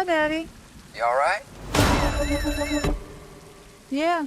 Daddy. You alright? Yeah.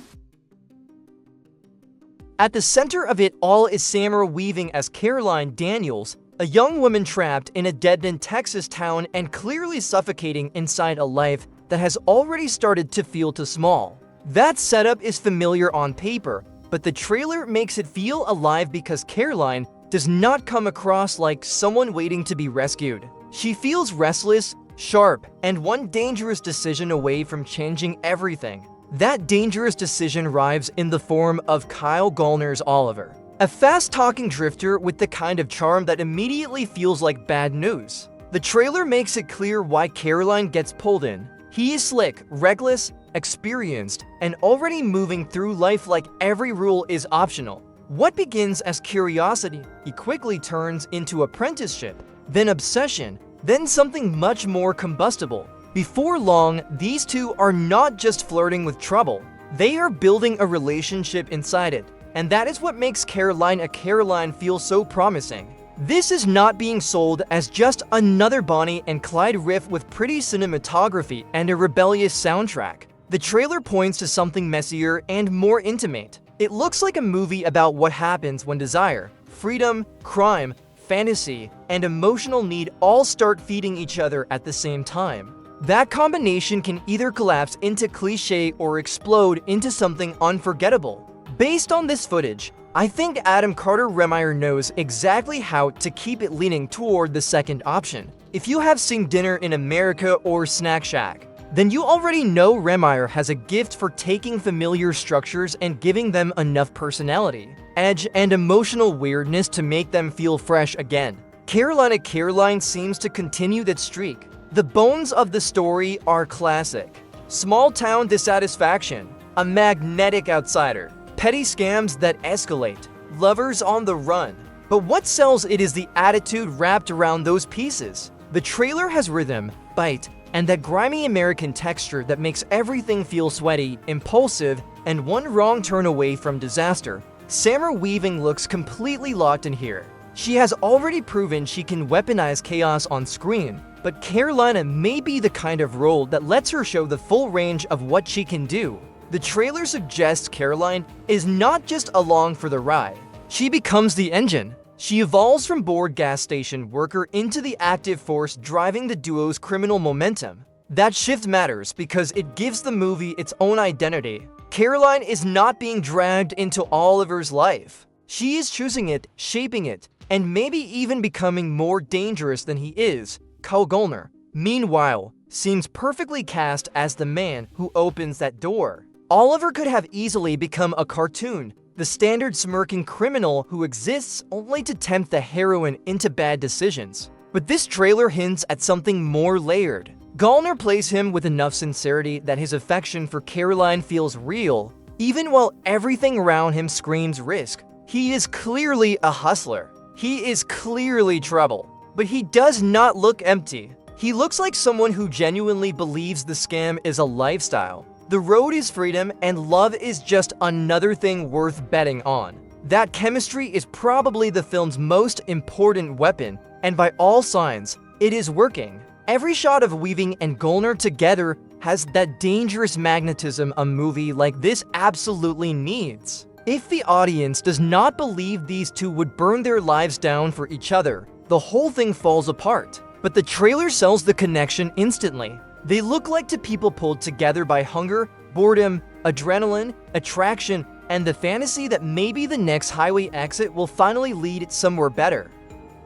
At the center of it all is Samara weaving as Caroline Daniels, a young woman trapped in a dead-end Texas town and clearly suffocating inside a life that has already started to feel too small. That setup is familiar on paper, but the trailer makes it feel alive because Caroline does not come across like someone waiting to be rescued. She feels restless, sharp, and one dangerous decision away from changing everything. That dangerous decision arrives in the form of Kyle Gallner's Oliver, a fast-talking drifter with the kind of charm that immediately feels like bad news. The trailer makes it clear why Caroline gets pulled in. He is slick, reckless, experienced, and already moving through life like every rule is optional. What begins as curiosity, he quickly turns into apprenticeship, then obsession, then something much more combustible. Before long, these two are not just flirting with trouble, they are building a relationship inside it, and that is what makes Caroline a Caroline feel so promising. This is not being sold as just another Bonnie and Clyde riff with pretty cinematography and a rebellious soundtrack. The trailer points to something messier and more intimate. It looks like a movie about what happens when desire, freedom, crime, fantasy, and emotional need all start feeding each other at the same time. That combination can either collapse into cliché or explode into something unforgettable. Based on this footage, I think Carter Rehmeier knows exactly how to keep it leaning toward the second option. If you have seen Dinner in America or Snack Shack, then you already know Rehmeier has a gift for taking familiar structures and giving them enough personality, edge, and emotional weirdness to make them feel fresh again. Caroline seems to continue that streak. The bones of the story are classic. Small-town dissatisfaction, a magnetic outsider, petty scams that escalate, lovers on the run. But what sells it is the attitude wrapped around those pieces. The trailer has rhythm, bite, and that grimy American texture that makes everything feel sweaty, impulsive, and one wrong turn away from disaster. Samara Weaving looks completely locked in here. She has already proven she can weaponize chaos on screen, but Carolina may be the kind of role that lets her show the full range of what she can do. The trailer suggests Caroline is not just along for the ride. She becomes the engine. She evolves from bored gas station worker into the active force driving the duo's criminal momentum. That shift matters because it gives the movie its own identity. Caroline is not being dragged into Oliver's life. She is choosing it, shaping it, and maybe even becoming more dangerous than he is. Kyle Gallner, meanwhile, seems perfectly cast as the man who opens that door. Oliver could have easily become a cartoon, the standard smirking criminal who exists only to tempt the heroine into bad decisions. But this trailer hints at something more layered. Gallner plays him with enough sincerity that his affection for Caroline feels real, even while everything around him screams risk. He is clearly a hustler. He is clearly trouble. But he does not look empty. He looks like someone who genuinely believes the scam is a lifestyle. The road is freedom, and love is just another thing worth betting on. That chemistry is probably the film's most important weapon, and by all signs, it is working. Every shot of Weaving and Gallner together has that dangerous magnetism a movie like this absolutely needs. If the audience does not believe these two would burn their lives down for each other, the whole thing falls apart. But the trailer sells the connection instantly. They look like two people pulled together by hunger, boredom, adrenaline, attraction, and the fantasy that maybe the next highway exit will finally lead somewhere better.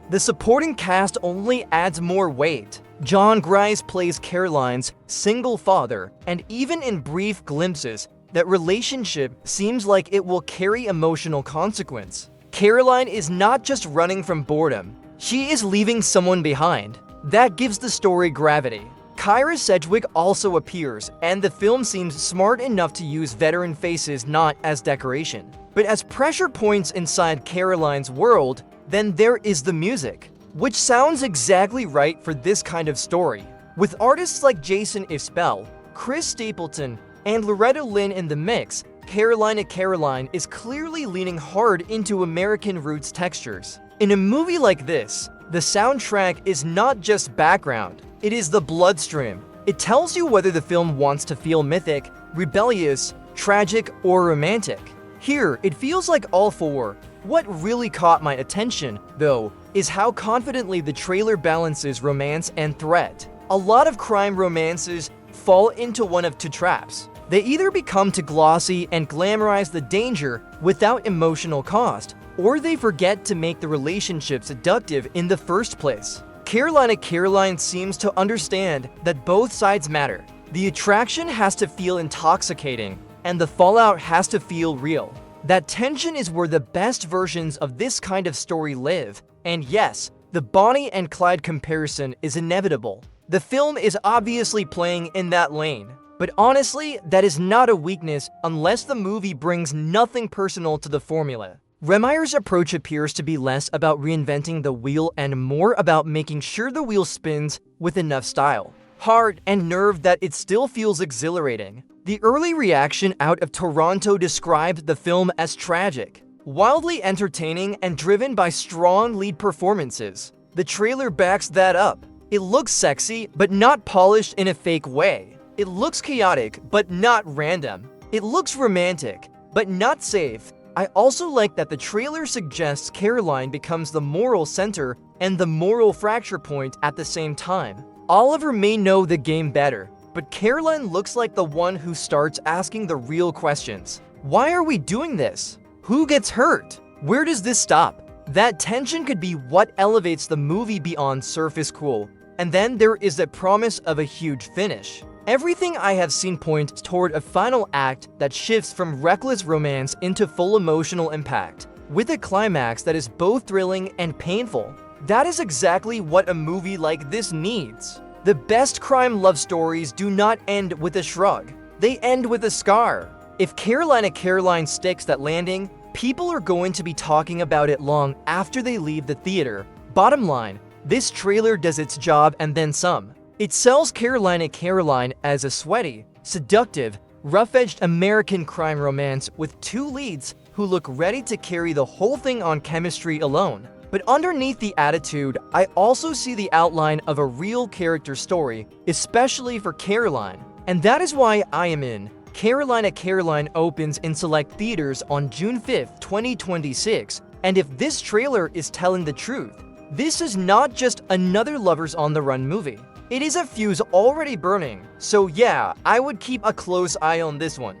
The supporting cast only adds more weight. John Grice plays Caroline's single father, and even in brief glimpses, that relationship seems like it will carry emotional consequence. Caroline is not just running from boredom, she is leaving someone behind. That gives the story gravity. Kyra Sedgwick also appears, and the film seems smart enough to use veteran faces not as decoration, but as pressure points inside Caroline's world. Then there is the music, which sounds exactly right for this kind of story. With artists like Jason Isbell, Chris Stapleton, and Loretta Lynn in the mix, Caroline is clearly leaning hard into American roots textures. In a movie like this, the soundtrack is not just background, it is the bloodstream. It tells you whether the film wants to feel mythic, rebellious, tragic, or romantic. Here, it feels like all four. What really caught my attention, though, is how confidently the trailer balances romance and threat. A lot of crime romances fall into one of two traps. They either become too glossy and glamorize the danger without emotional cost, or they forget to make the relationship seductive in the first place. Caroline seems to understand that both sides matter. The attraction has to feel intoxicating, and the fallout has to feel real. That tension is where the best versions of this kind of story live. And yes, the Bonnie and Clyde comparison is inevitable. The film is obviously playing in that lane. But honestly, that is not a weakness unless the movie brings nothing personal to the formula. Rehmeier's approach appears to be less about reinventing the wheel and more about making sure the wheel spins with enough style, heart, and nerve that it still feels exhilarating. The early reaction out of Toronto described the film as tragic, wildly entertaining, and driven by strong lead performances. The trailer backs that up. It looks sexy, but not polished in a fake way. It looks chaotic, but not random. It looks romantic, but not safe. I also like that the trailer suggests Caroline becomes the moral center and the moral fracture point at the same time. Oliver may know the game better, but Caroline looks like the one who starts asking the real questions. Why are we doing this? Who gets hurt? Where does this stop? That tension could be what elevates the movie beyond surface cool. And then there is the promise of a huge finish. Everything I have seen points toward a final act that shifts from reckless romance into full emotional impact, with a climax that is both thrilling and painful. That is exactly what a movie like this needs. The best crime love stories do not end with a shrug. They end with a scar. If Caroline sticks that landing, people are going to be talking about it long after they leave the theater. Bottom line, this trailer does its job and then some. It sells Caroline as a sweaty, seductive, rough-edged American crime romance with two leads who look ready to carry the whole thing on chemistry alone. But underneath the attitude, I also see the outline of a real character story, especially for Caroline. And that is why I am in. Caroline opens in select theaters on June 5th, 2026. And if this trailer is telling the truth, this is not just another Lovers on the Run movie. It is a fuse already burning. So yeah, I would keep a close eye on this one.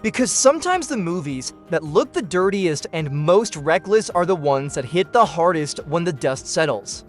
Because sometimes the movies that look the dirtiest and most reckless are the ones that hit the hardest when the dust settles.